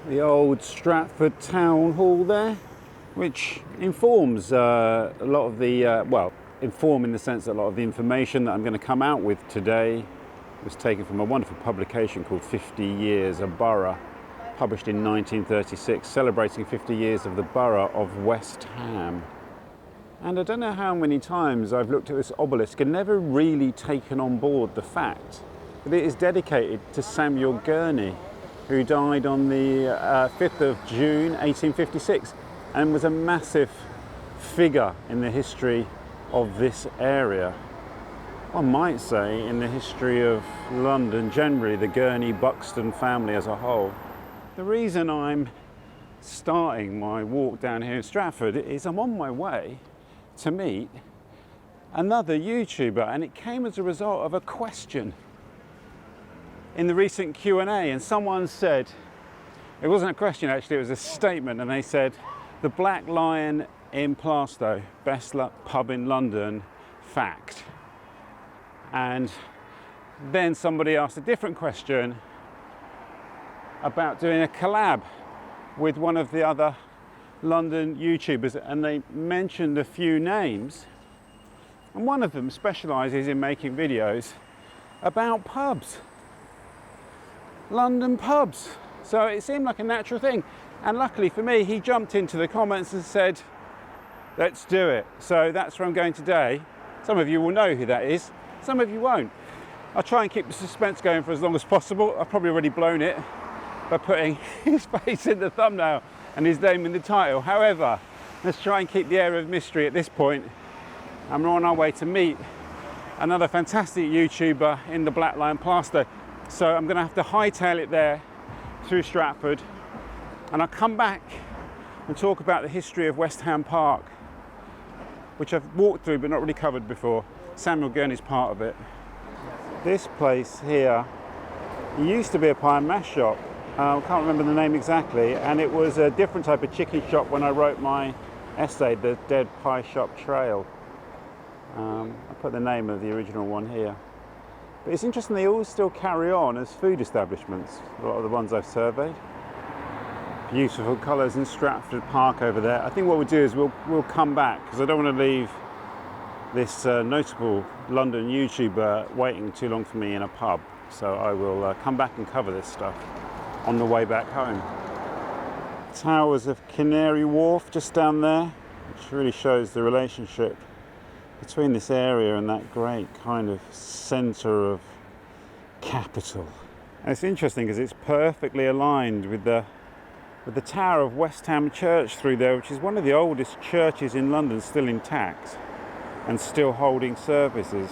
The old Stratford Town Hall there, which informs a lot of the, inform in the sense that a lot of the information that I'm going to come out with today was taken from a wonderful publication called 50 Years a Borough, published in 1936, celebrating 50 years of the borough of West Ham. And I don't know how many times I've looked at this obelisk and never really taken on board the fact that it is dedicated to Samuel Gurney, who died on the 5th of June 1856 and was a massive figure in the history of this area. One might say in the history of London generally, the Gurney Buxton family as a whole. The reason I'm starting my walk down here in Stratford is I'm on my way to meet another YouTuber, and it came as a result of a question in the recent Q&A, and someone said, it wasn't a question actually, it was a statement, and they said, the Black Lion in Plaistow, best pub in London, fact. And then somebody asked a different question about doing a collab with one of the other London YouTubers, and they mentioned a few names, and one of them specialises in making videos about pubs. London pubs. So it seemed like a natural thing, and luckily for me he jumped into the comments and said, let's do it. So that's where I'm going today. Some of you will know who that is, some of you won't. I'll try and keep the suspense going for as long as possible. I've probably already blown it by putting his face in the thumbnail and his name in the title. However, let's try and keep the air of mystery at this point. And we're on our way to meet another fantastic YouTuber in the Black Lion Plaistow. So I'm going to have to hightail it there through Stratford, and I'll come back and talk about the history of West Ham Park, which I've walked through but not really covered before. Samuel Gurney's part of it. This place here used to be a pie and mash shop. I can't remember the name exactly, and it was a different type of chicken shop when I wrote my essay, The Dead Pie Shop Trail. I put the name of the original one here. But it's interesting, they all still carry on as food establishments, a lot of the ones I've surveyed. Beautiful colours in Stratford Park over there. I think what we'll do is we'll come back, because I don't want to leave this notable London YouTuber waiting too long for me in a pub. So I will come back and cover this stuff on the way back home. Towers of Canary Wharf just down there, which really shows the relationship between this area and that great kind of centre of capital. And it's interesting because it's perfectly aligned with the tower of West Ham Church through there, which is one of the oldest churches in London still intact and still holding services.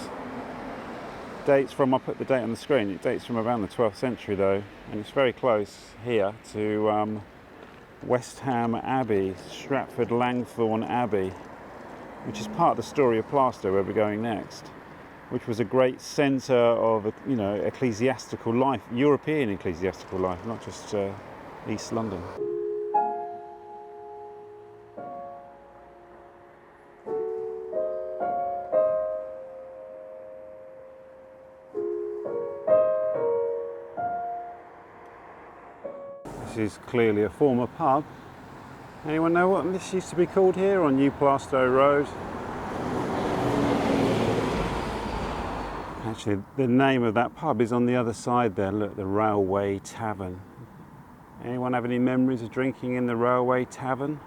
Dates from, I'll put the date on the screen, it dates from around the 12th century though, and it's very close here to West Ham Abbey, Stratford Langthorne Abbey, which is part of the story of Plaistow, where we're going next, which was a great centre of, ecclesiastical life, European ecclesiastical life, not just East London. This is clearly a former pub. Anyone know what this used to be called here on New Plaistow Road? Actually, the name of that pub is on the other side there. Look, the Railway Tavern. Anyone have any memories of drinking in the Railway Tavern?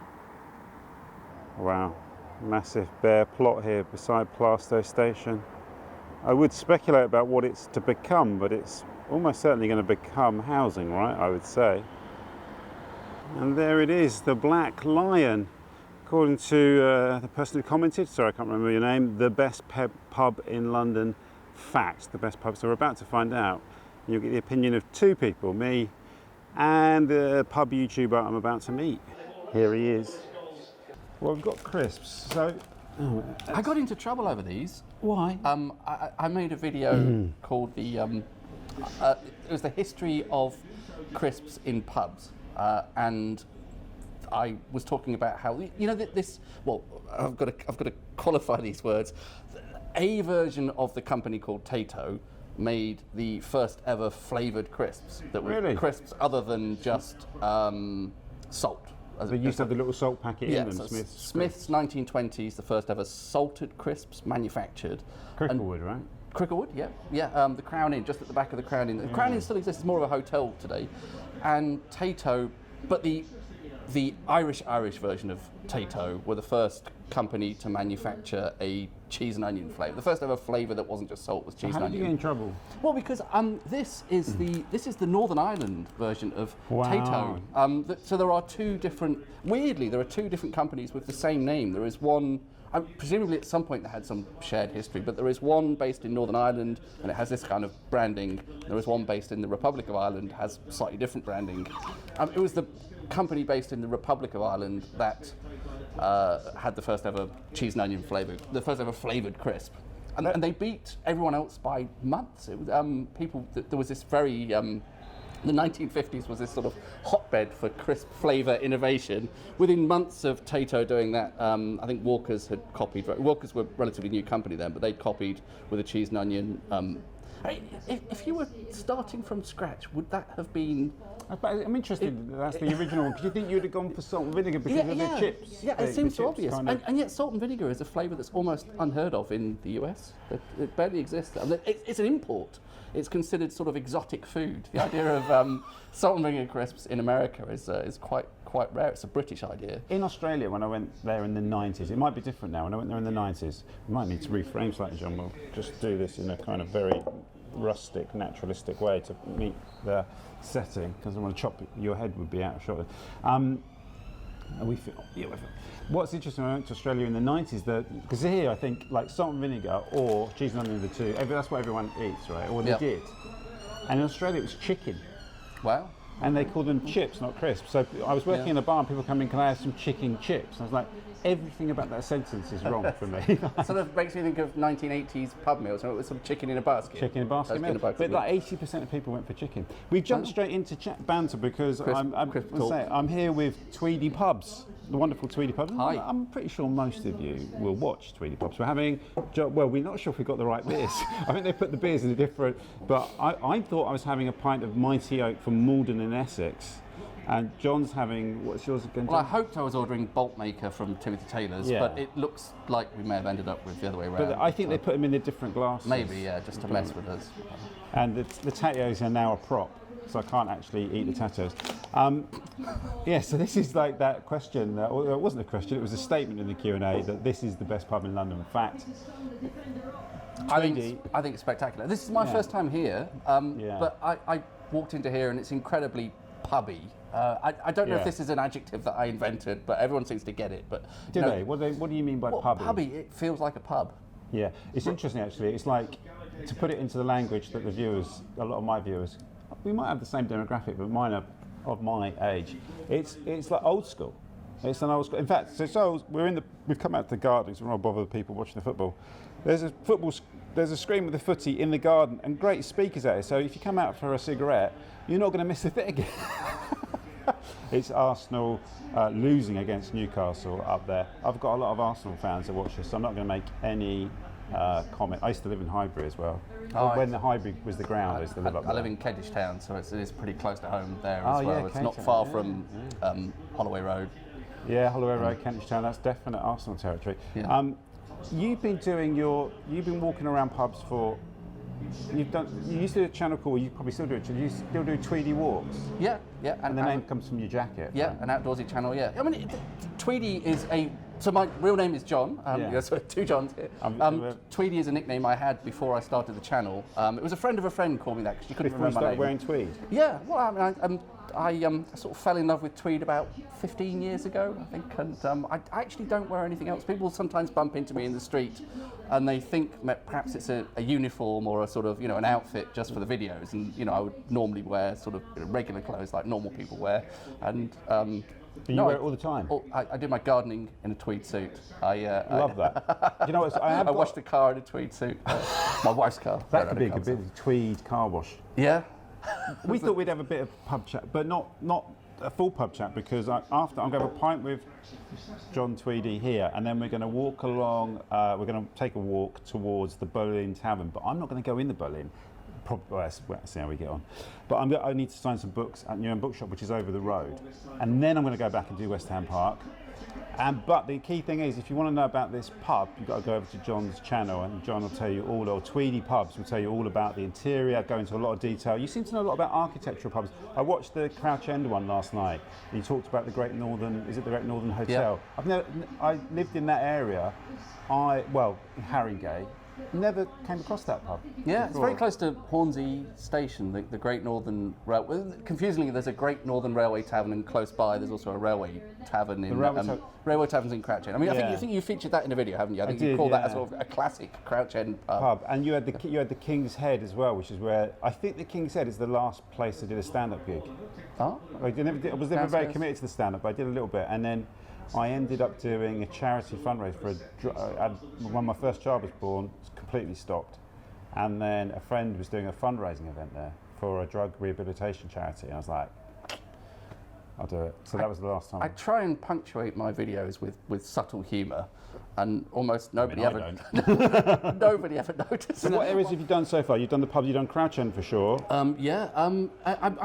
Wow, massive bare plot here beside Plaistow Station. I would speculate about what it's to become, but it's almost certainly going to become housing, right, I would say. And there it is, the Black Lion. According to the person who commented, sorry I can't remember your name, the best pub in London, fact, the best pub. So we're about to find out. You'll get the opinion of two people, me and the pub YouTuber I'm about to meet. Here he is. Well, we've got crisps, so... I got into trouble over these. Why? I made a video called it was the history of crisps in pubs. And I was talking about how, I've got to qualify these words. A version of the company called Tato made the first ever flavoured crisps that were Really? crisps other than just salt. They used to have the little salt packet in them, so Smith's. Smith's 1920s, the first ever salted crisps manufactured. Cricklewood, right? Cricklewood, yeah. The Crown Inn, just at the back of the Crown Inn. The Crown Inn still exists, it's more of a hotel today. And Tayto, but the Irish version of Tayto were the first company to manufacture a cheese and onion flavour. The first ever flavour that wasn't just salt was cheese and How did onion. you get in trouble? Well, because this is the Northern Ireland version of Wow. Tayto. So there are two different. Weirdly, there are two different companies with the same name. There is one. Presumably, at some point, they had some shared history, but there is one based in Northern Ireland, and it has this kind of branding. There is one based in the Republic of Ireland, has slightly different branding. It was the company based in the Republic of Ireland that had the first ever cheese and onion flavour, the first ever flavoured crisp. And they beat everyone else by months. It was, there was this very, the 1950s was this sort of hotbed for crisp flavour innovation. Within months of Tayto doing that, I think Walker's had copied. Walker's were a relatively new company then, but they'd copied with a cheese and onion. If you were starting from scratch, would that have been... I'm interested that that's the original one, because you think you'd have gone for salt and vinegar because of the chips. Yeah, it seems so obvious. And yet salt and vinegar is a flavour that's almost unheard of in the US. It barely exists. I mean, it's an import. It's considered sort of exotic food. The idea of salt and vinegar crisps in America is quite rare. It's a British idea. In Australia, when I went there in the 90s, it might be different now. When I went there in the 90s, we might need to reframe slightly, John. We'll just do this in a kind of very rustic, naturalistic way to meet the setting, because I want to chop your head would be out of shot. What's interesting, when I went to Australia in the 90s, because here I think like salt and vinegar or cheese and onion are the two, that's what everyone eats, right? Or they did. And in Australia it was chicken. Wow. And they called them chips, not crisps. So I was working in a bar and people come in, can I have some chicken chips? And I was like, everything about that sentence is wrong for me. Sort of makes me think of 1980s pub meals, so it was some chicken in a basket. Chicken in a basket meal. But like 80% of people went for chicken. We've jumped straight into banter because I'm here with Tweedy Pubs, the wonderful Tweedy Pubs. Hi. I'm pretty sure most of you will watch Tweedy Pubs. We're having, well, we're not sure if we got the right beers. I think they put the beers in a different, but I thought I was having a pint of Mighty Oak from Malden in Essex. And John's having, what's yours again? Well, I hoped I was ordering Boltmaker from Timothy Taylor's, but it looks like we may have ended up with the other way around. But I think they put them in a different glass. Maybe, yeah, just to mess with us. And the tatios are now a prop, so I can't actually eat the tatios. So this is like that question, it wasn't a question, it was a statement in the Q&A that this is the best pub in London. In fact, I think it's spectacular. This is my first time here, but I walked into here and it's incredibly pubby. I don't know if this is an adjective that I invented, but everyone seems to get it. But do they? What do you mean by pubby? Pubby, it feels like a pub. Yeah, it's interesting actually. It's like, to put it into the language that the viewers, a lot of my viewers, we might have the same demographic, but mine are of my age. It's like old school. It's an old school. In fact, so we've come out to the garden, so we're not bother the people watching the football. There's a screen with a footy in the garden and great speakers at it. So if you come out for a cigarette, you're not going to miss the thing again. It's Arsenal losing against Newcastle up there. I've got a lot of Arsenal fans that watch this, so I'm not going to make any comment. I used to live in Highbury as well. When the Highbury was the ground, I used to live up there. I live in Kentish Town, so it is pretty close to home there as well. It's not far from Holloway Road. Yeah, Holloway Road, Kentish Town. That's definite Arsenal territory. Yeah. You've been walking around pubs for. You used to do a channel called, you probably still do it. You still do Tweedy walks. Yeah. And the name comes from your jacket. Yeah, an outdoorsy channel. Yeah. I mean, Tweedy is a. So my real name is John. So two Johns here. Tweedy is a nickname I had before I started the channel. It was a friend of a friend called me that because she couldn't remember my name. Wearing tweed. Yeah. Well, I mean, I sort of fell in love with tweed about 15 years ago, I think, and I actually don't wear anything else. People sometimes bump into me in the street, and they think perhaps it's a uniform or a sort of an outfit just for the videos, and I would normally wear sort of regular clothes like normal people wear, and. You wear it all the time? I do my gardening in a tweed suit. I love that. You know what? I washed the car in a tweed suit. My wife's car. That could be a good bit of tweed car wash. Yeah. We thought we'd have a bit of pub chat, but not a full pub chat, because after I'm going to have a pint with John Tweedy here, and then we're going to walk along. We're going to take a walk towards the Boleyn Tavern, but I'm not going to go in the Boleyn. probably, well, let's see how we get on. But I need to sign some books at Newham Bookshop, which is over the road. And then I'm going to go back and do West Ham Park. But the key thing is, if you want to know about this pub, you've got to go over to John's channel, and John will tell you all, or Tweedy Pubs will tell you all about the interior, go into a lot of detail. You seem to know a lot about architectural pubs. I watched the Crouch End one last night. You talked about the Great Northern, is it the Great Northern Hotel? Yeah. I lived in that area, in Haringey. Never came across that pub. Yeah, it's very close to Hornsey Station, the Great Northern Railway. Confusingly, there's a Great Northern Railway Tavern in close by. There's also a railway tavern in Railway Taverns in Crouch End. I mean, I think you featured that in a video, haven't you? I think you call that as sort of a classic Crouch End pub. And you had the King's Head as well, which is where I think the King's Head is the last place I did a stand-up gig. Oh, I was never very committed to the stand-up, but I did a little bit, and then I ended up doing a charity fundraiser for when my first child was born. It's completely stopped, and then a friend was doing a fundraising event there for a drug rehabilitation charity. I was like, I'll do it. So that was the last time. I try and punctuate my videos with subtle humour, and almost nobody nobody ever noticed. So what areas have you done so far? You've done the pub, you've done Crouch End for sure. I'm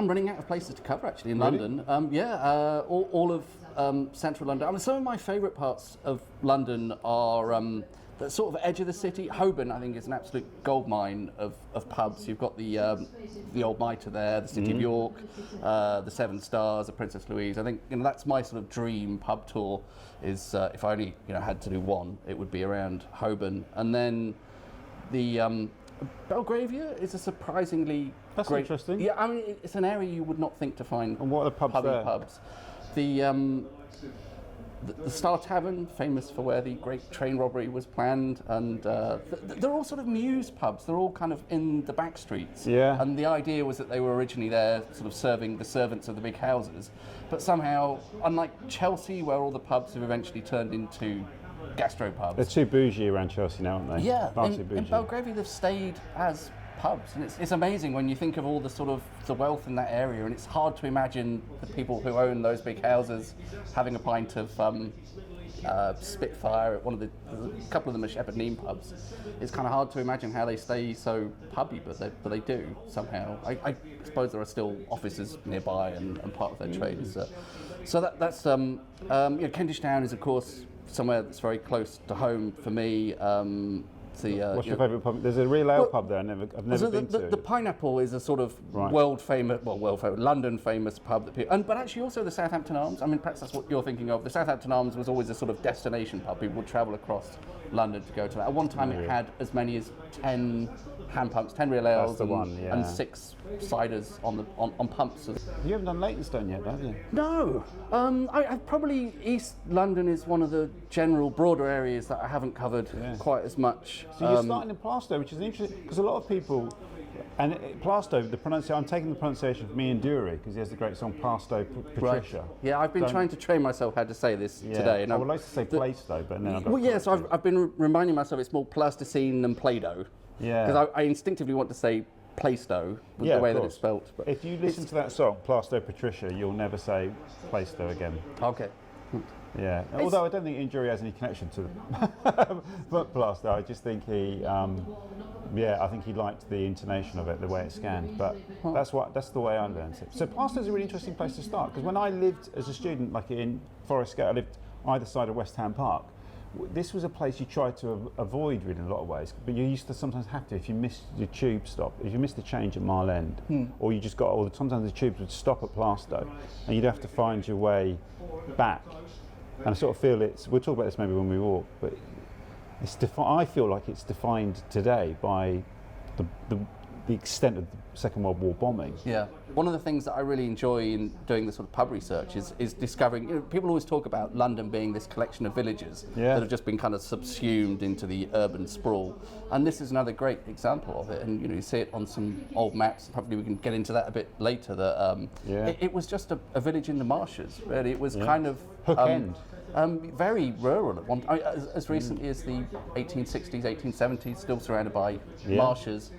running out of places to cover actually in London. All of central London. I mean, some of my favourite parts of London are the sort of edge of the city. Holborn, I think, is an absolute goldmine of pubs. You've got the Old Mitre there, the City of York, the Seven Stars, the Princess Louise. I think that's my sort of dream pub tour. Is if I only had to do one, it would be around Holborn, and then the Belgravia is a surprisingly great. Interesting. Yeah, I mean, it's an area you would not think to find. And what are the pubs there? Pubs. The Star Tavern, famous for where the great train robbery was planned, and they're all sort of mews pubs. They're all kind of in the backstreets. Yeah. And the idea was that they were originally there, sort of serving the servants of the big houses, but somehow, unlike Chelsea, where all the pubs have eventually turned into gastropubs. They're too bougie around Chelsea now, aren't they? Yeah. In Belgravia, they've stayed as pubs, and it's amazing when you think of all the sort of the wealth in that area, and it's hard to imagine the people who own those big houses having a pint of Spitfire at a couple of them are Shepherd Neame pubs. It's kind of hard to imagine how they stay so pubby, but they do somehow. I suppose there are still offices nearby, and part of their trade is so that's Kentish Town is of course somewhere that's very close to home for me. What's your favourite pub? There's a real ale pub there. I've never been to. The Pineapple is a sort of world famous, London famous pub that people, but actually also the Southampton Arms. I mean, perhaps that's what you're thinking of. The Southampton Arms was always a sort of destination pub. People would travel across London to go to that. At one time, it had as many as 10 hand pumps, 10 real ales, and 6 ciders on pumps. You haven't done Leytonstone yet, have you? No. I probably East London is one of the general broader areas that I haven't covered quite as much. So you're starting in Plaistow, which is interesting because a lot of people. And Plaistow, I'm taking the pronunciation from Ian Dury because he has the great song Plaistow Patricia. Right. Yeah, I've been trying to train myself how to say this today. And I would like to say Plaistow, but then so I've been reminding myself it's more Pleistocene than Plaistow. Yeah. Because I instinctively want to say Plaistow with the way that it's spelt. But if you listen to that song, Plaistow Patricia, you'll never say Plaistow again. Okay. Yeah, although I don't think Ian Dury has any connection to but Plaistow. I just think I think he liked the intonation of it, the way it scanned. But that's the way I learned it. So Plaistow's a really interesting place to start because when I lived as a student, like in Forest Gate, I lived either side of West Ham Park. This was a place you tried to avoid really in a lot of ways, but you used to sometimes have to if you missed your tube stop, if you missed the change at Mile End, or you just got sometimes the tubes would stop at Plaistow, and you'd have to find your way back. And I sort of feel we'll talk about this maybe when we walk, but I feel like it's defined today by the extent of the Second World War bombing. Yeah. One of the things that I really enjoy in doing the sort of pub research is discovering, people always talk about London being this collection of villages that have just been kind of subsumed into the urban sprawl. And this is another great example of it. And you see it on some old maps, probably we can get into that a bit later, that it was just a village in the marshes, really. It was kind of... Hook End. Very rural at one as recently as the 1860s, 1870s, still surrounded by marshes.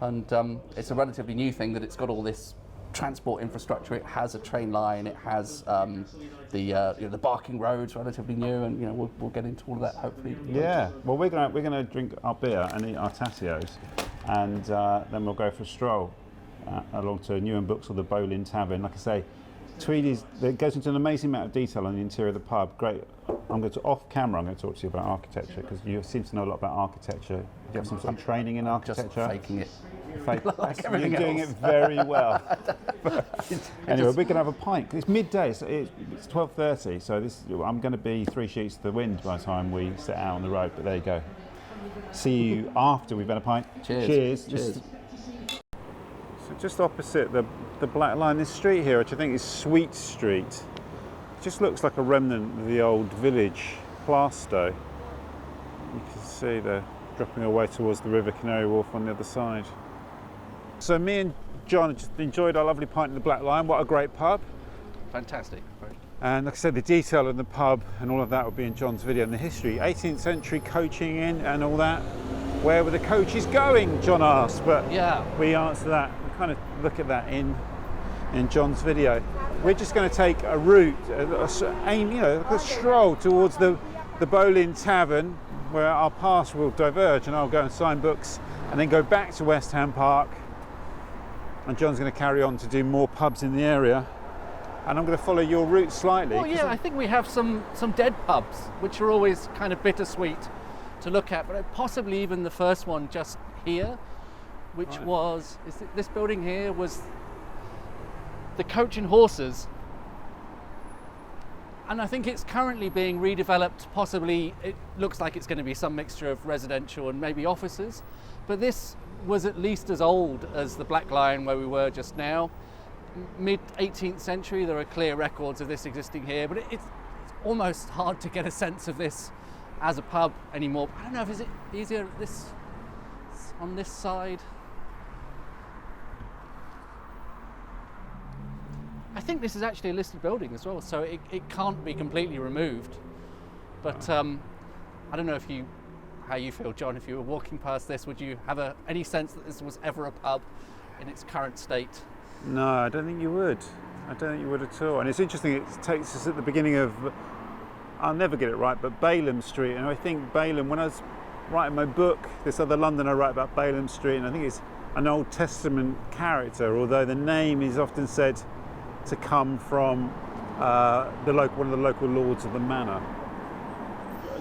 And it's a relatively new thing that it's got all this transport infrastructure. It has a train line. It has the Barking Road's relatively new, and we'll get into all of that hopefully. Yeah. Well, we're gonna drink our beer and eat our tassios. and then we'll go for a stroll along to Newham Books or the Bowling Tavern. Like I say, Tweedy's, it goes into an amazing amount of detail on the interior of the pub. Great. I'm going to, off camera, I'm going to talk to you about architecture, because you seem to know a lot about architecture. Do you have some sort of training in architecture? Just faking it. You're doing it very well. Anyway, we're going to have a pint. It's midday, so it's 12:30, so I'm going to be 3 sheets to the wind by the time we set out on the road, but there you go. See you after we've had a pint. Cheers. Cheers. So just opposite the Black Line, this street here, which I think is Sweet Street, it just looks like a remnant of the old village, Plaistow. You can see they're dropping away towards the River Canary Wharf on the other side. So me and John just enjoyed our lovely pint in the Black Line. What a great pub. Fantastic. And like I said, the detail of the pub and all of that will be in John's video, and the history, 18th century coaching in and all that. Where were the coaches going, John asked, but yeah, we answer that. We kind of look at that in John's video. We're just going to take a route, a stroll towards the Bowling Tavern, where our paths will diverge, and I'll go and sign books and then go back to West Ham Park, and John's going to carry on to do more pubs in the area, and I'm going to follow your route slightly. Well, yeah, I think we have some dead pubs, which are always kind of bittersweet to look at, but possibly even the first one just here, which was, this building here was the Coach and Horses, and I think it's currently being redeveloped. Possibly it looks like it's going to be some mixture of residential and maybe offices, but this was at least as old as the Black Lion where we were just now. Mid 18th century, there are clear records of this existing here, but it's almost hard to get a sense of this as a pub anymore. I don't know, is it easier on this side? I think this is actually a listed building as well, so it can't be completely removed. But I don't know how you feel, John, if you were walking past this, would you have any sense that this was ever a pub in its current state? No, I don't think you would. I don't think you would at all. And it's interesting, it takes us at the beginning of, I'll never get it right, but Balaam Street. And I think Balaam, when I was writing my book, This Other London, I write about Balaam Street, and I think it's an Old Testament character, although the name is often said to come from one of the local lords of the manor.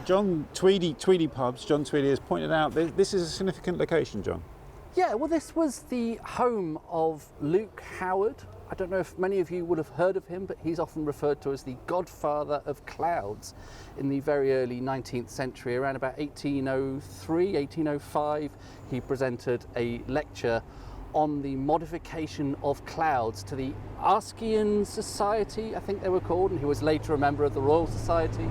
John Tweedy Pubs, John Tweedy has pointed out this is a significant location, John. Yeah, well, this was the home of Luke Howard. I don't know if many of you would have heard of him, but he's often referred to as the godfather of clouds in the very early 19th century. Around about 1803, 1805, he presented a lecture on the modification of clouds to the Archean Society, I think they were called, and he was later a member of the Royal Society.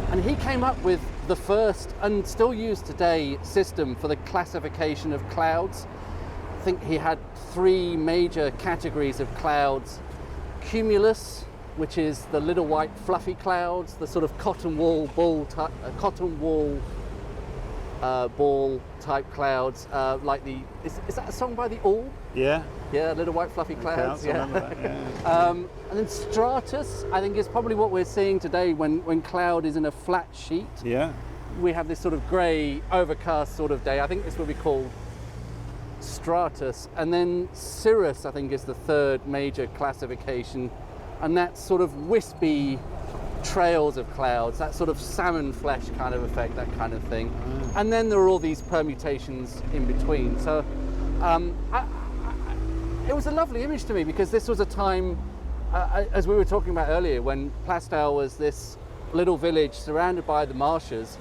And he came up with the first, and still used today, system for the classification of clouds. I think he had 3 major categories of clouds. Cumulus, which is the little white fluffy clouds, the sort of cotton wool ball type clouds, like the, is that a song by the All? Yeah. Yeah, little white fluffy clouds. Yeah. That, yeah. And then stratus, I think, is probably what we're seeing today when cloud is in a flat sheet. Yeah. We have this sort of grey, overcast sort of day. I think this will be called stratus. And then cirrus, I think, is the 3rd major classification, and that's sort of wispy trails of clouds, that sort of salmon flesh kind of effect, that kind of thing. And then there are all these permutations in between. So it was a lovely image to me, because this was a time, as we were talking about earlier, when Plaistow was this little village surrounded by the marshes.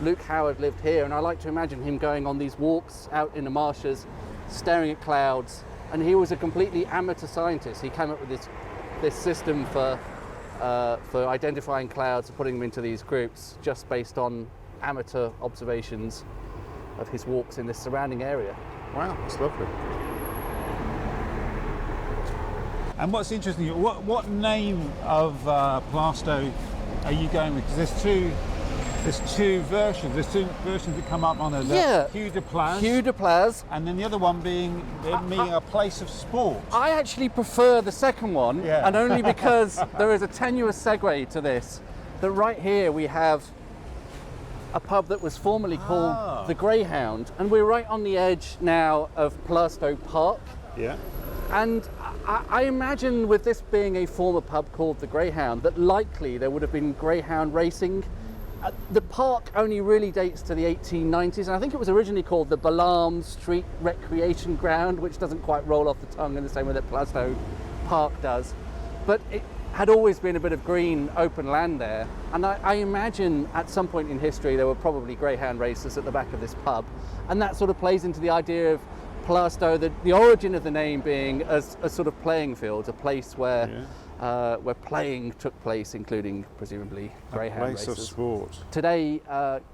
Luke Howard lived here, and I like to imagine him going on these walks out in the marshes, staring at clouds, and he was a completely amateur scientist. He came up with this system for identifying clouds and putting them into these groups just based on amateur observations of his walks in this surrounding area. Wow, that's lovely. And what's interesting, what name of Plaistow are you going with? Because there's two versions. There's 2 versions that come up on it. Yeah. Hugh de Plaz. Hugh de Plaz. And then the other one being a place of sport. I actually prefer the second one, yeah. And only because there is a tenuous segue to this. That right here we have a pub that was formerly called the Greyhound, and we're right on the edge now of Plaistow Park. Yeah. And I imagine with this being a former pub called the Greyhound, that likely there would have been greyhound racing. The park only really dates to the 1890s, and I think it was originally called the Ballam Street Recreation Ground, which doesn't quite roll off the tongue in the same way that Plaistow Park does. But it had always been a bit of green, open land there, and I imagine at some point in history there were probably greyhound races at the back of this pub, and that sort of plays into the idea of Plaistow, the origin of the name being as a sort of playing field, a place where playing took place, including presumably greyhound races. A place of sport. Today,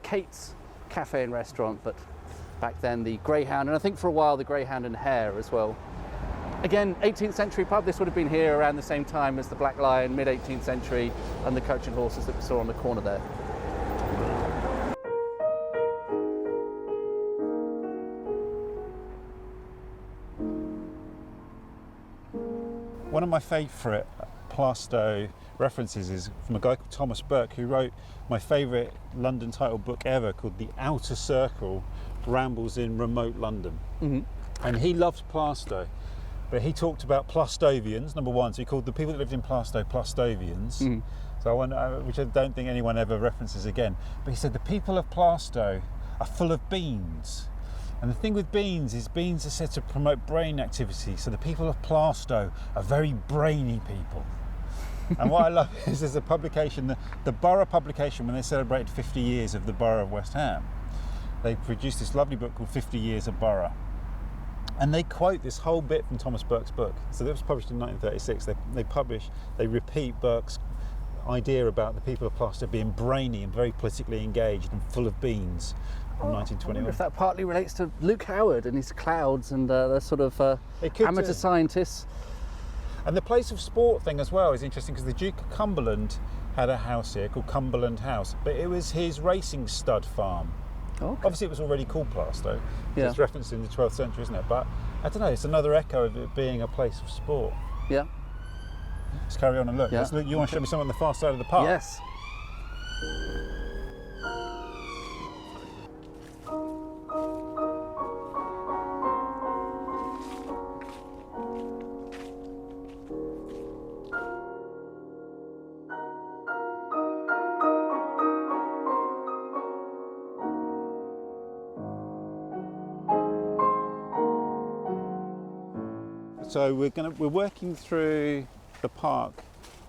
Kate's Cafe and Restaurant, but back then the Greyhound, and I think for a while the Greyhound and Hare as well. Again, 18th century pub. This would have been here around the same time as the Black Lion, mid 18th century, and the Coach and Horses that we saw on the corner there. One of my favourite Plaistow references is from a guy called Thomas Burke, who wrote my favourite London title book ever, called The Outer Circle, Rambles in Remote London. Mm-hmm. And he loved Plaistow, but he talked about Plaistovians, number one, so he called the people that lived in Plaistow Plaistovians. Mm-hmm. So which I don't think anyone ever references again. But he said the people of Plaistow are full of beans. And the thing with beans is beans are said to promote brain activity. So the people of Plaistow are very brainy people. And what I love is there's a publication, the Borough publication, when they celebrated 50 years of the Borough of West Ham, they produced this lovely book called 50 Years of Borough. And they quote this whole bit from Thomas Burke's book. So that was published in 1936. They repeat Burke's idea about the people of Plaistow being brainy and very politically engaged and full of beans. From 1921. I wonder if that partly relates to Luke Howard and his clouds and the sort of amateur scientists. And the place of sport thing as well is interesting, because the Duke of Cumberland had a house here called Cumberland House, but it was his racing stud farm. Oh, okay. Obviously it was already called Plaistow. Yeah. It's referenced in the 12th century, isn't it? But I don't know, it's another echo of it being a place of sport. Yeah. Let's carry on and look. Yeah. You want to show me something on the far side of the park? Yes. So we're working through the park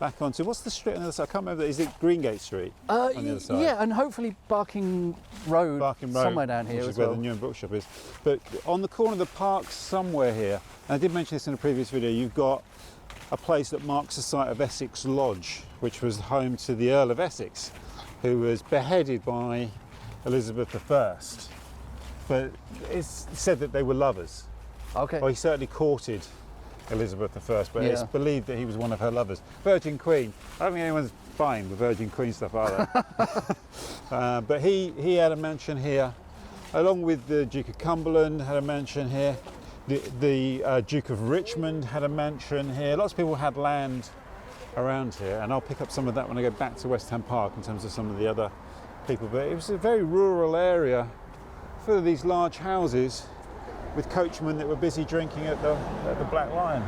back onto, what's the street on the other side? I can't remember. Is it Greengate Street on the other side? Yeah, and hopefully Barking Road somewhere down here which as is well. where the Newham Bookshop is. But on the corner of the park somewhere here, and I did mention this in a previous video, you've got a place that marks the site of Essex Lodge, which was home to the Earl of Essex, who was beheaded by Elizabeth I. But it's said that they were lovers. Okay. Well, he certainly courted Elizabeth I, but it's believed that he was one of her lovers. Virgin Queen. I don't think anyone's buying the Virgin Queen stuff, are they? But he had a mansion here, along with the Duke of Cumberland had a mansion here. The Duke of Richmond had a mansion here. Lots of people had land around here, and I'll pick up some of that when I go back to West Ham Park in terms of some of the other people. But it was a very rural area full of these large houses with coachmen that were busy drinking at the Black Lion.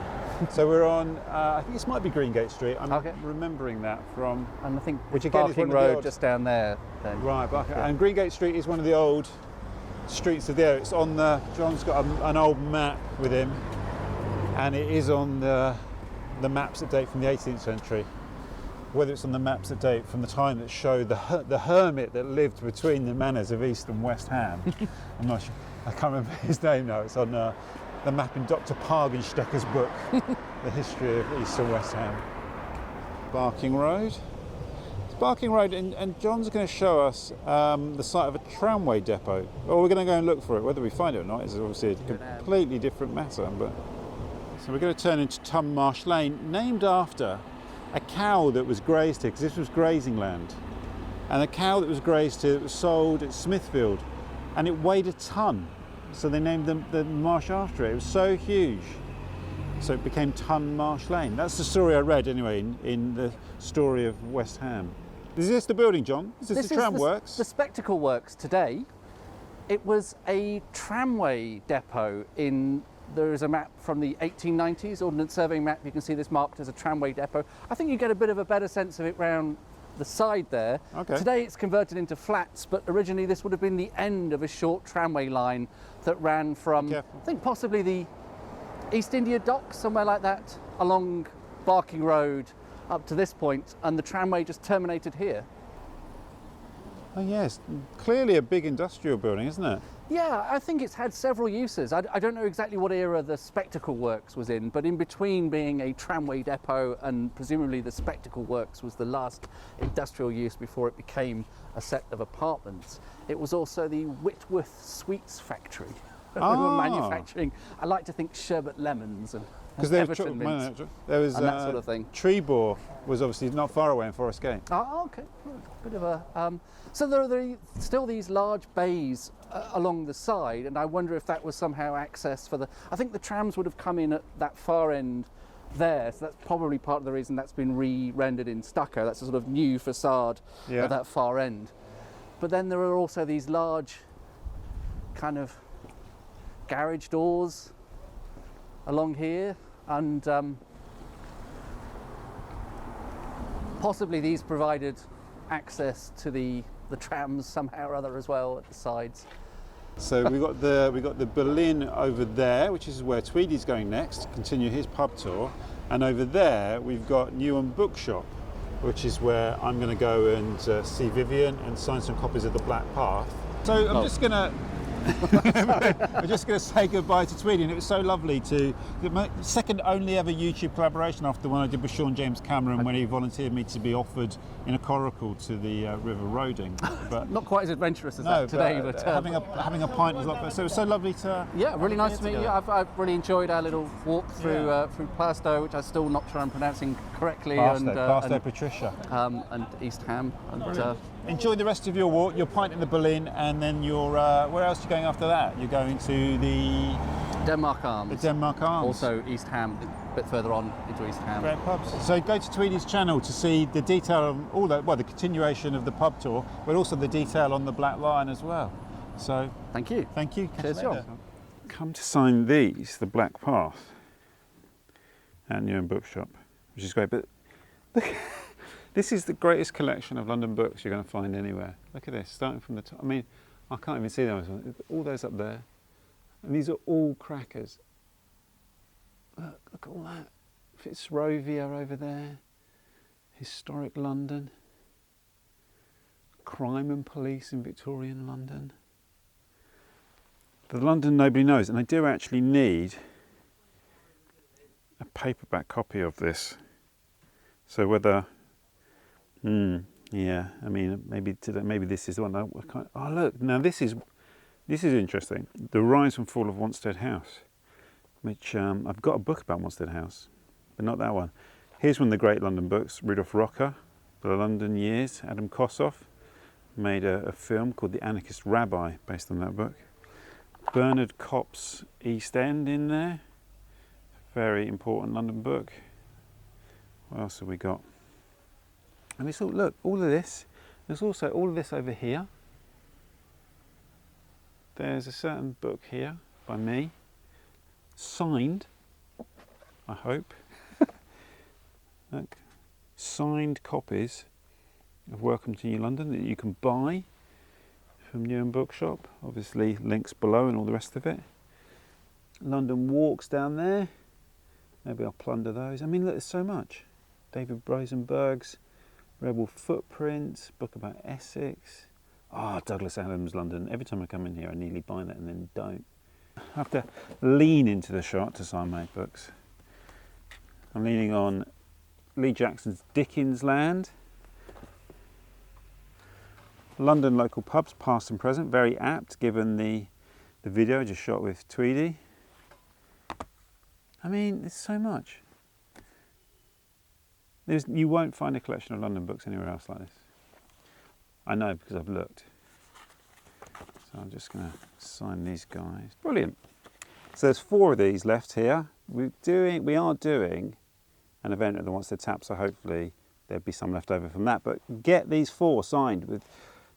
So we're on, I think this might be Greengate Street. I'm remembering that from... And I think which again Barking Road just down there. Then. Right, and Greengate Street is one of the old streets of the area. It's on John's got an old map with him, and it is on the maps that date from the 18th century. Whether it's on the maps that date from the time that show the hermit that lived between the manors of East and West Ham. I'm not sure. I can't remember his name now. It's on the map in Dr Pargenstecker's book, The History of East and West Ham. Barking Road. It's Barking Road, and John's going to show us the site of a tramway depot. Well, we're going to go and look for it. Whether we find it or not is obviously a completely different matter. But so we're going to turn into Tunmarsh Lane, named after a cow that was grazed here, because this was grazing land. And the cow that was grazed here was sold at Smithfield, and it weighed a ton. So they named the marsh after it. It was so huge. So it became Tunmarsh Lane. That's the story I read anyway in the story of West Ham. Is this the building, John? Is this the tram works? The Spectacle Works today. It was a tramway depot in, there is a map from the 1890s, Ordnance Surveying map, you can see this marked as a tramway depot. I think you get a bit of a better sense of it round the side there. Okay. Today it's converted into flats, but originally this would have been the end of a short tramway line that ran from, I think possibly the East India Docks, somewhere like that, along Barking Road up to this point, and the tramway just terminated here. Oh yes, clearly a big industrial building, isn't it? Yeah, I think it's had several uses. I don't know exactly what era the Spectacle Works was in, but in between being a tramway depot and presumably the Spectacle Works was the last industrial use before it became a set of apartments. It was also the Whitworth Sweets factory. They were manufacturing, I like to think, sherbet lemons and Everton mints there was and that sort of thing. Treebor was obviously not far away in Forest Gate. Oh, okay. Bit of a. So there are still these large bays along the side, and I wonder if that was somehow access for the. I think the trams would have come in at that far end there, so that's probably part of the reason that's been re-rendered in stucco. That's a sort of new facade at that far end. But then there are also these large kind of garage doors along here, and possibly these provided access to the trams somehow or other as well at the sides. So we got the Berlin over there, which is where Tweedy's going next, continue his pub tour, and over there we've got Newham Bookshop, which is where I'm going to go and see Vivian and sign some copies of The Black Path. So I'm just going to say goodbye to Tweedy, and it was so lovely to my second only ever YouTube collaboration after one I did with Sean James Cameron when he volunteered me to be offered in a coracle to the River Roding. But not quite as adventurous as that today, but having a pint was a lot better. So it was so lovely to really nice to meet you. I've really enjoyed our little walk through through Plaistow, which I'm still not sure I'm pronouncing correctly, Plaistow Patricia, and East Ham. And enjoy the rest of your walk, your pint in the Berlin, and then your where else are you going after that? You're going to the Denmark Arms. The Denmark Arms. Also East Ham, a bit further on into East Ham. Great pubs. So go to Tweedy's channel to see the detail of all that, well, the continuation of the pub tour, but also the detail on the Black Lion as well. So thank you. Thank you. Cheers, John. Come to sign these, the Black Path, at Newham Bookshop, which is great. But look, this is the greatest collection of London books you're going to find anywhere. Look at this, starting from the top. I mean, I can't even see them. All those up there. And these are all crackers. Look at all that. Fitzrovia over there. Historic London. Crime and Police in Victorian London. The London nobody knows. And I do actually need a paperback copy of this. So whether... yeah, I mean, maybe this is the one. Oh, look, now this is interesting. The Rise and Fall of Wanstead House, which I've got a book about Wanstead House, but not that one. Here's one of the great London books, Rudolph Rocker, The London Years. Adam Kossoff made a film called The Anarchist Rabbi based on that book. Bernard Kopp's East End in there, very important London book. What else have we got? And it's all, look, all of this. There's also all of this over here. There's a certain book here by me, signed, I hope. Look, signed copies of Welcome to New London that you can buy from Newham Bookshop. Obviously, links below and all the rest of it. London Walks down there. Maybe I'll plunder those. I mean, look, there's so much. David Rosenberg's Rebel Footprints, book about Essex. Douglas Adams, London. Every time I come in here, I nearly buy that and then don't. I have to lean into the shot to sign my books. I'm leaning on Lee Jackson's Dickens Land. London local pubs, past and present. Very apt, given the video I just shot with Tweedy. I mean, there's so much. You won't find a collection of London books anywhere else like this. I know because I've looked. So I'm just going to sign these guys. Brilliant. So there's 4 of these left here. We are doing an event at the Wanstead Tap, so hopefully there'd be some left over from that. But get these 4 signed with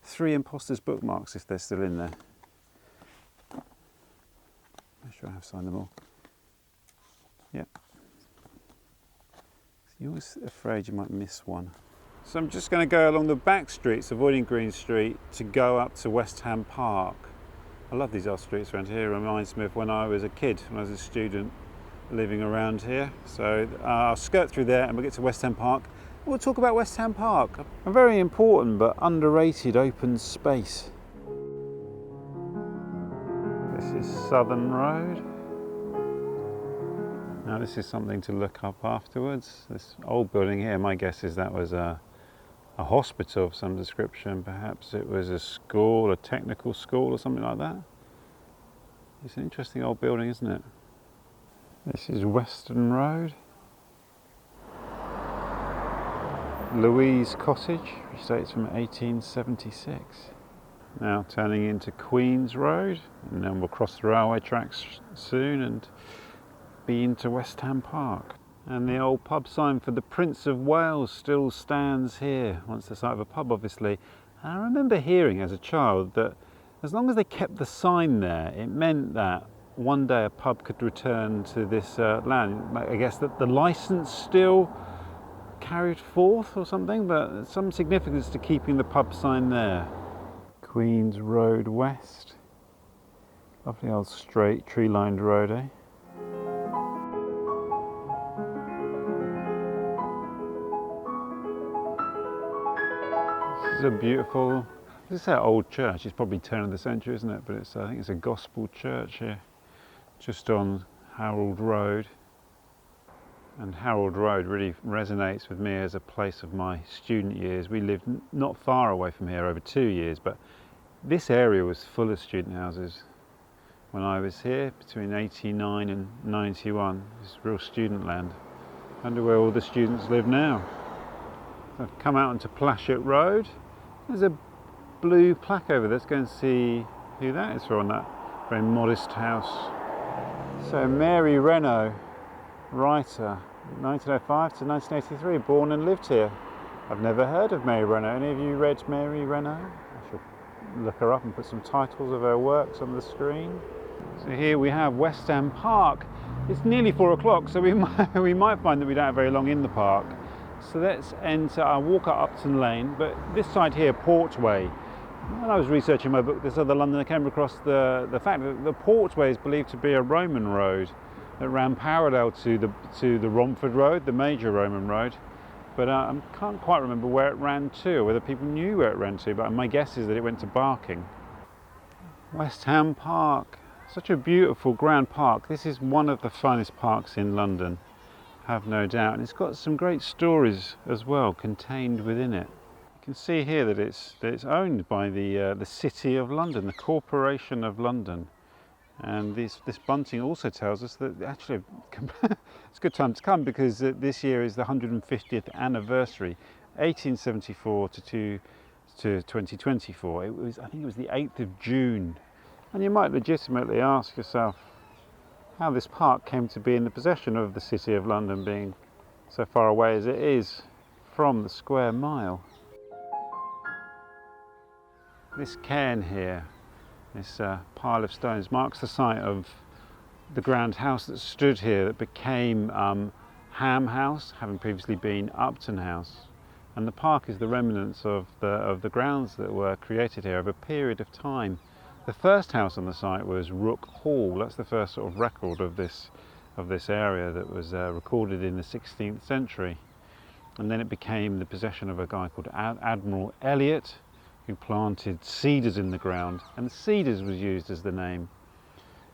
3 imposters bookmarks if they're still in there. Make sure I have signed them all. Yep. You're always afraid you might miss one. So I'm just going to go along the back streets, avoiding Green Street, to go up to West Ham Park. I love these old streets around here. It reminds me of when I was a kid, when I was a student living around here. So I'll skirt through there and we'll get to West Ham Park. We'll talk about West Ham Park, a very important but underrated open space. This is Southern Road. Now this is something to look up afterwards. This old building here, my guess is that was a hospital of some description. Perhaps it was a school, a technical school or something like that. It's an interesting old building, isn't it? This is Western Road. Louise Cottage, which dates from 1876. Now turning into Queen's Road, and then we'll cross the railway tracks soon and be into West Ham Park. And the old pub sign for the Prince of Wales still stands here, once the site of a pub obviously. And I remember hearing as a child that as long as they kept the sign there, it meant that one day a pub could return to this land. I guess that the licence still carried forth or something, but some significance to keeping the pub sign there. Queen's Road West. Lovely old straight tree-lined road, eh? This is a beautiful, this is our old church. It's probably turn of the century, isn't it? But it's, I think it's a gospel church here, just on Harold Road. And Harold Road really resonates with me as a place of my student years. We lived not far away from here, over 2 years, but this area was full of student houses when I was here, between 89 and 91. It's real student land. I wonder where all the students live now. So I've come out onto Plaistow Road. There's a blue plaque over there. Let's go and see who that is for on that very modest house. So Mary Renault, writer, 1905 to 1983, born and lived here. I've never heard of Mary Renault. Any of you read Mary Renault? I should look her up and put some titles of her works on the screen. So here we have West Ham Park. It's nearly 4 o'clock, so we might find that we don't have very long in the park. So let's enter, I'll walk up Upton Lane, but this side here, Portway. When I was researching my book, This Other London, I came across the fact that the Portway is believed to be a Roman road that ran parallel to the Romford Road, the major Roman road. But I can't quite remember where it ran to, or whether people knew where it ran to, but my guess is that it went to Barking. West Ham Park, such a beautiful grand park. This is one of the finest parks in London, have no doubt. And it's got some great stories as well contained within it. You can see here that it's owned by the City of London, the Corporation of London. And this bunting also tells us that actually it's a good time to come, because this year is the 150th anniversary, 1874 to 2024. I think it was the 8th of June. And you might legitimately ask yourself how this park came to be in the possession of the City of London, being so far away as it is from the square mile. This cairn here, this pile of stones, marks the site of the grand house that stood here, that became Ham House, having previously been Upton House. And the park is the remnants of the grounds that were created here over a period of time. The first house on the site was Rook Hall. That's the first sort of record of this area that was recorded in the 16th century. And then it became the possession of a guy called Admiral Elliot, who planted cedars in the ground, and cedars was used as the name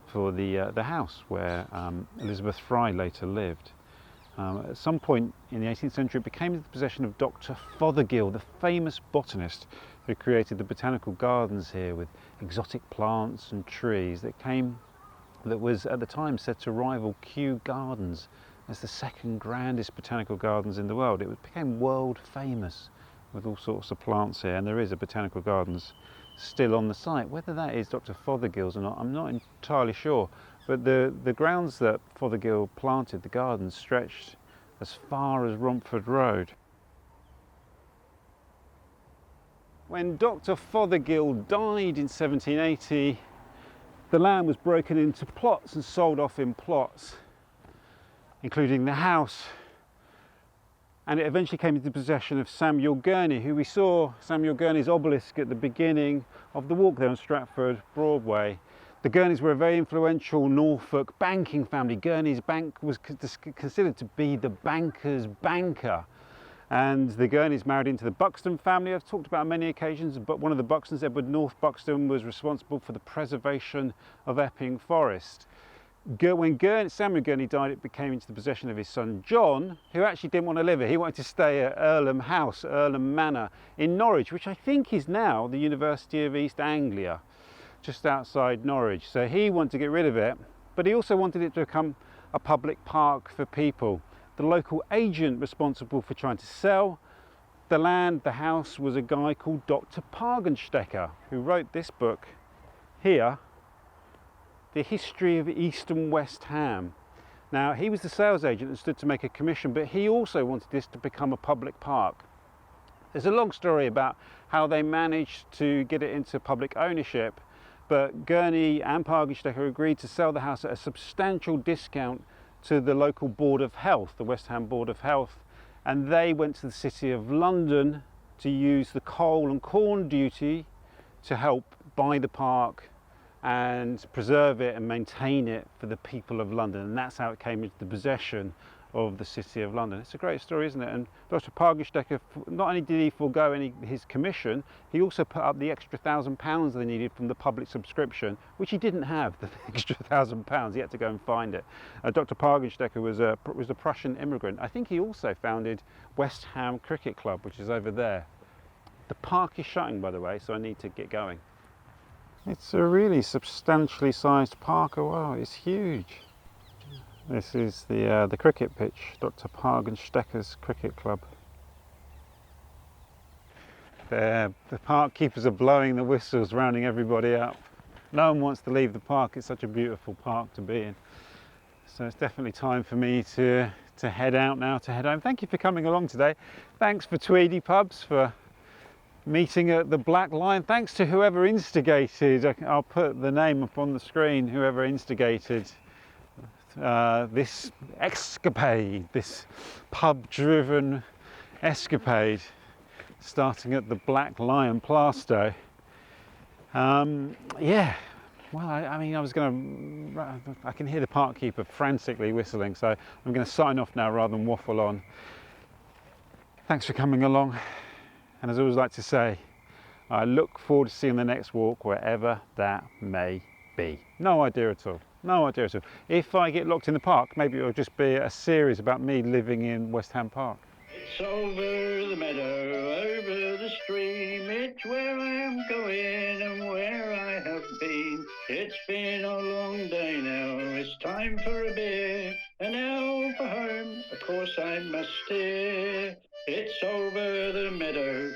for the house where Elizabeth Fry later lived. At some point in the 18th century, it became the possession of Dr Fothergill, the famous botanist who created the botanical gardens here with exotic plants and trees that was at the time said to rival Kew Gardens as the second grandest botanical gardens in the world. It became world famous with all sorts of plants here, and there is a botanical gardens still on the site. Whether that is Dr Fothergill's or not, I'm not entirely sure, but the grounds that Fothergill planted, the gardens, stretched as far as Romford Road. when Dr Fothergill died in 1780, the land was broken into plots and sold off in plots, including the house, and it eventually came into possession of Samuel Gurney, who we saw Samuel Gurney's obelisk at the beginning of the walk there on Stratford Broadway. The Gurneys were a very influential Norfolk banking family. Gurney's bank was considered to be the banker's banker. And the Gurneys married into the Buxton family. I've talked about on many occasions, but one of the Buxtons, Edward North Buxton, was responsible for the preservation of Epping Forest. When Samuel Gurney died, it became into the possession of his son John, who actually didn't want to live here. He wanted to stay at Earlham House, Earlham Manor in Norwich, which I think is now the University of East Anglia, just outside Norwich. So he wanted to get rid of it, but he also wanted it to become a public park for people. The local agent responsible for trying to sell the land, the house, was a guy called Dr Pargenstecker, who wrote this book here, The History of East and West Ham. Now, he was the sales agent and stood to make a commission, but he also wanted this to become a public park. There's a long story about how they managed to get it into public ownership, but Gurney and Pargenstecker agreed to sell the house at a substantial discount to the local Board of Health, the West Ham Board of Health, and they went to the City of London to use the coal and corn duty to help buy the park and preserve it and maintain it for the people of London, and that's how it came into the possession of the City of London. It's a great story, isn't it? And Dr Pargenstecker, not only did he forego his commission, he also put up the extra £1,000 they needed from the public subscription, which he didn't have, the extra £1,000. He had to go and find it. Dr Pargenstecker was a Prussian immigrant. I think he also founded West Ham Cricket Club, which is over there. The park is shutting, by the way, so I need to get going. It's a really substantially sized park. Oh wow, it's huge. This is the cricket pitch, Dr Pargenstecker's Cricket Club. The park keepers are blowing the whistles, rounding everybody up. No one wants to leave the park. It's such a beautiful park to be in. So it's definitely time for me to head out now, to head home. Thank you for coming along today. Thanks for Tweedy Pubs for meeting at the Black Lion. Thanks to whoever instigated, I'll put the name up on the screen, whoever instigated this escapade, this pub-driven escapade, starting at the Black Lion Plaistow. Yeah, well, I mean, I can hear the park keeper frantically whistling, so I'm going to sign off now rather than waffle on. Thanks for coming along, and as I always like to say, I look forward to seeing the next walk, wherever that may be. No idea at all. No idea at all. If I get locked in the park, maybe it'll just be a series about me living in West Ham Park. It's over the meadow, over the stream, it's where I am going and where I have been. It's been a long day now, it's time for a beer, and now for home, of course I must steer. It's over the meadow,